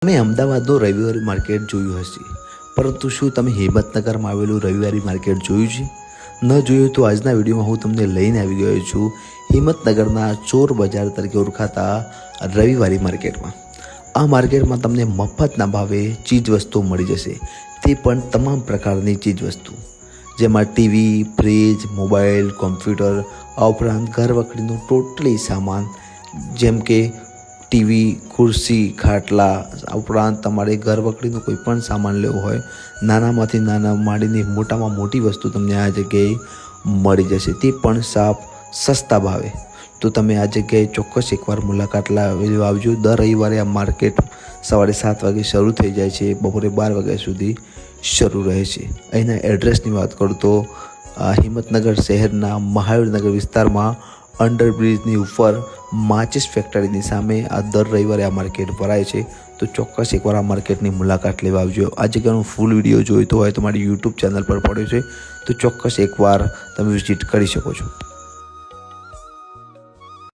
તમે અમદાવાદનું રવિવારી માર્કેટ જોયું હશે, પરંતુ શું તમે હિંમતનગરમાં આવેલું રવિવારી માર્કેટ જોયું છે? ન જોયું તો આજના વિડીયોમાં હું તમને લઈને આવી ગયો છું હિંમતનગરના ચોર બજાર તરીકે ઓળખાતા રવિવારી માર્કેટમાં. આ માર્કેટમાં તમને મફતના ભાવે ચીજવસ્તુઓ મળી જશે, તે પણ તમામ પ્રકારની ચીજવસ્તુ, જેમાં ટીવી, ફ્રીજ, મોબાઈલ, કોમ્પ્યુટર, આ ઉપરાંત ઘરવખરીનું ટોટલી સામાન, જેમ કે ટીવી, ખુરશી, ખાટલા, આ ઉપરાંત તમારે ઘરવખરીનો કોઈ પણ સામાન લેવો હોય, નાનામાંથી નાના માંડીને મોટામાં મોટી વસ્તુ તમને આ જગ્યાએ મળી જશે, તે પણ સાફ સસ્તા ભાવે. તો તમે આ જગ્યાએ ચોક્કસ એકવાર મુલાકાત આવજો. દર રવિવારે આ માર્કેટ સવારે 7 વાગે શરૂ થઈ જાય છે, બપોરે 12 વાગ્યા સુધી શરૂ રહે છે. અહીંના એડ્રેસની વાત કરું તો હિંમતનગર શહેરના મહાવીરનગર વિસ્તારમાં અંડરબ્રિજની ઉપર માચિસ ફેક્ટરીની સામે આ દર રવિવારે આ માર્કેટ ભરાય છે. તો ચોક્કસ એકવાર આ માર્કેટની મુલાકાત લેવા આવજો. આ જગ્યાનો ફૂલ વિડીયો જોઈતો હોય તો મારી યુટ્યુબ ચેનલ પર પડ્યો છે, તો ચોક્કસ એકવાર તમે વિઝિટ કરી શકો છો.